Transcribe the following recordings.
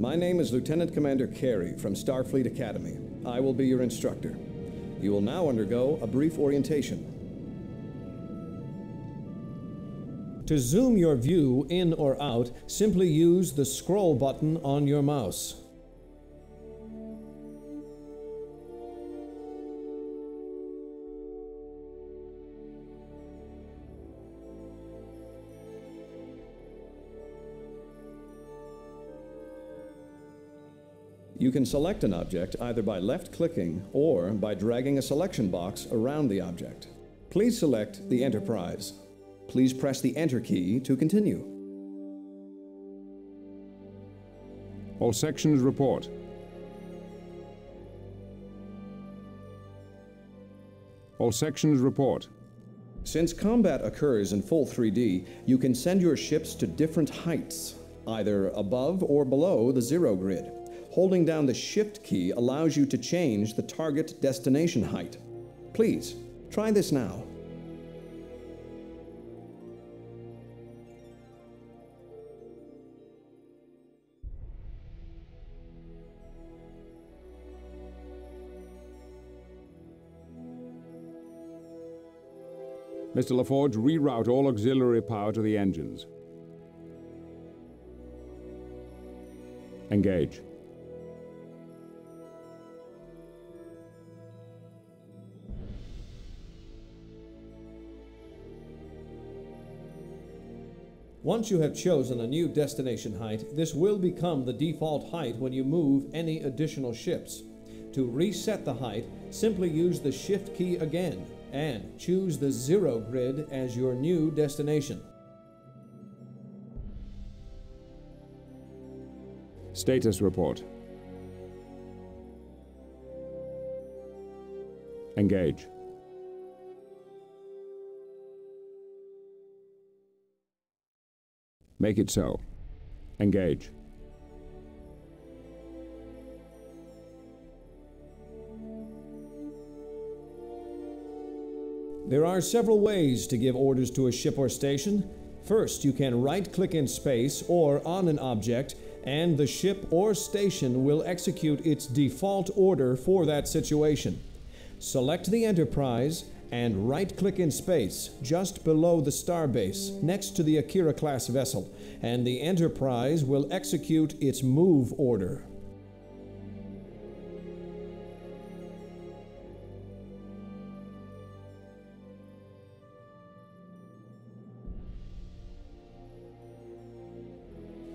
My name is Lieutenant Commander Carey from Starfleet Academy. I will be your instructor. You will now undergo a brief orientation. To zoom your view in or out, simply use the scroll button on your mouse. You can select an object either by left-clicking or by dragging a selection box around the object. Please select the Enterprise. Please press the Enter key to continue. All sections report. All sections report. Since combat occurs in full 3D, you can send your ships to different heights, either above or below the zero grid. Holding down the Shift key allows you to change the target destination height. Please, try this now. Mr. LaForge, reroute all auxiliary power to the engines. Engage. Once you have chosen a new destination height, this will become the default height when you move any additional ships. To reset the height, simply use the Shift key again and choose the zero grid as your new destination. Status report. Engage. Make it so. Engage. There are several ways to give orders to a ship or station. First, you can right-click in space or on an object, and the ship or station will execute its default order for that situation. Select the Enterprise and right-click in space just below the starbase next to the Akira-class vessel, and the Enterprise will execute its move order.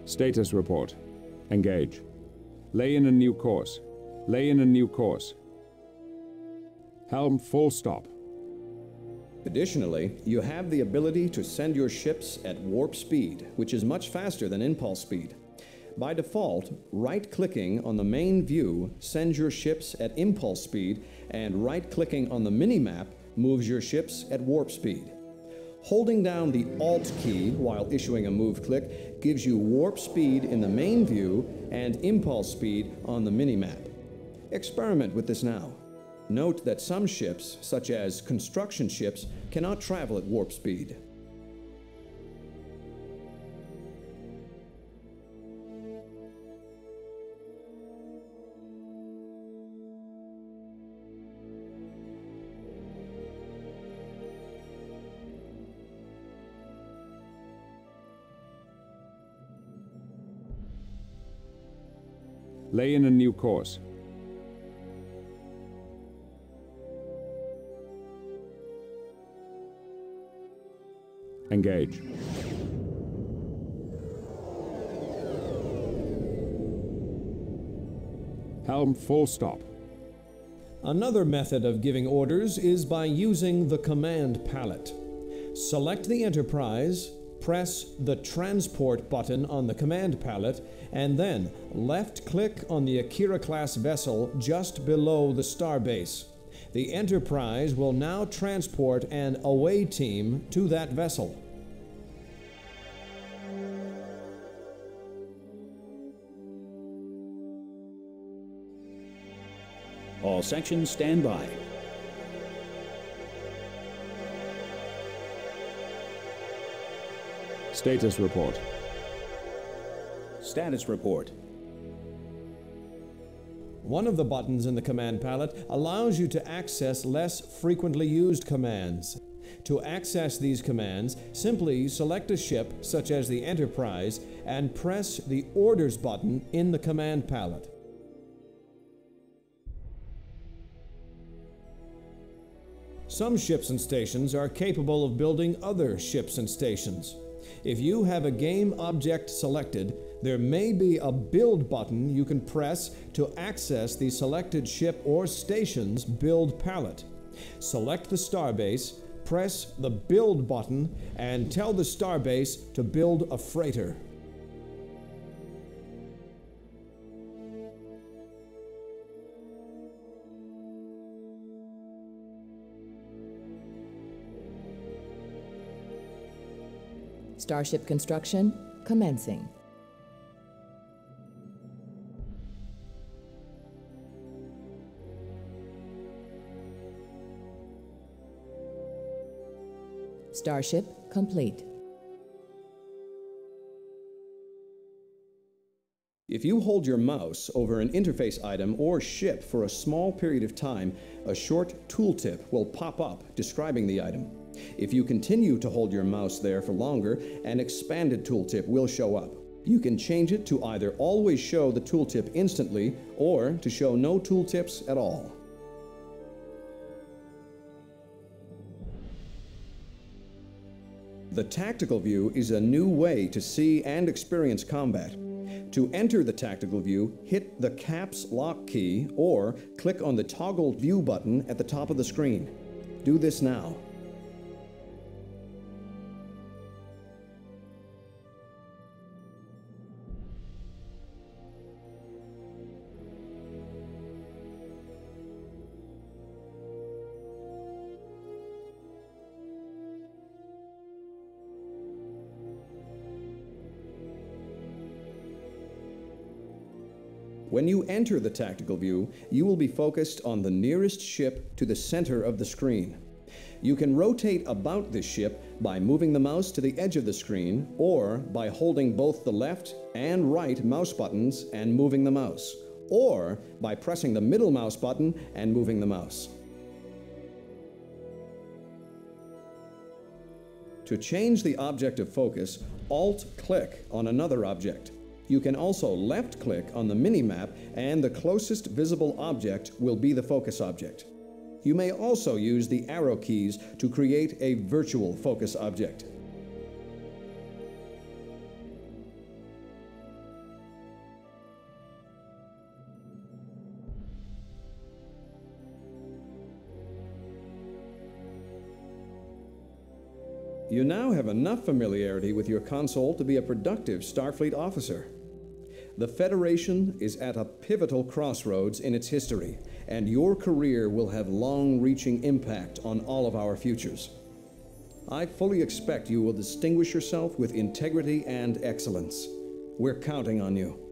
Status report. Engage. Lay in a new course. Lay in a new course. Helm full stop. Additionally, you have the ability to send your ships at warp speed, which is much faster than impulse speed. By default, right-clicking on the main view sends your ships at impulse speed, and right-clicking on the minimap moves your ships at warp speed. Holding down the Alt key while issuing a move click gives you warp speed in the main view and impulse speed on the minimap. Experiment with this now. Note that some ships, such as construction ships, cannot travel at warp speed. Lay in a new course. Engage. Helm full stop. Another method of giving orders is by using the command palette. Select the Enterprise, press the Transport button on the command palette, and then left-click on the Akira-class vessel just below the starbase. The Enterprise will now transport an away team to that vessel. All sections stand by. Status report. Status report. One of the buttons in the command palette allows you to access less frequently used commands. To access these commands, simply select a ship, such as the Enterprise, and press the Orders button in the command palette. Some ships and stations are capable of building other ships and stations. If you have a game object selected, there may be a Build button you can press to access the selected ship or station's build palette. Select the starbase, press the Build button, and tell the starbase to build a freighter. Starship construction commencing. Starship complete. If you hold your mouse over an interface item or ship for a small period of time, a short tooltip will pop up describing the item. If you continue to hold your mouse there for longer, an expanded tooltip will show up. You can change it to either always show the tooltip instantly or to show no tooltips at all. The tactical view is a new way to see and experience combat. To enter the tactical view, hit the caps lock key or click on the toggle view button at the top of the screen. Do this now. When you enter the tactical view, you will be focused on the nearest ship to the center of the screen. You can rotate about this ship by moving the mouse to the edge of the screen or by holding both the left and right mouse buttons and moving the mouse, or by pressing the middle mouse button and moving the mouse. To change the object of focus, Alt-click on another object. You can also left-click on the minimap and the closest visible object will be the focus object. You may also use the arrow keys to create a virtual focus object. You now have enough familiarity with your console to be a productive Starfleet officer. The Federation is at a pivotal crossroads in its history, and your career will have long-reaching impact on all of our futures. I fully expect you will distinguish yourself with integrity and excellence. We're counting on you.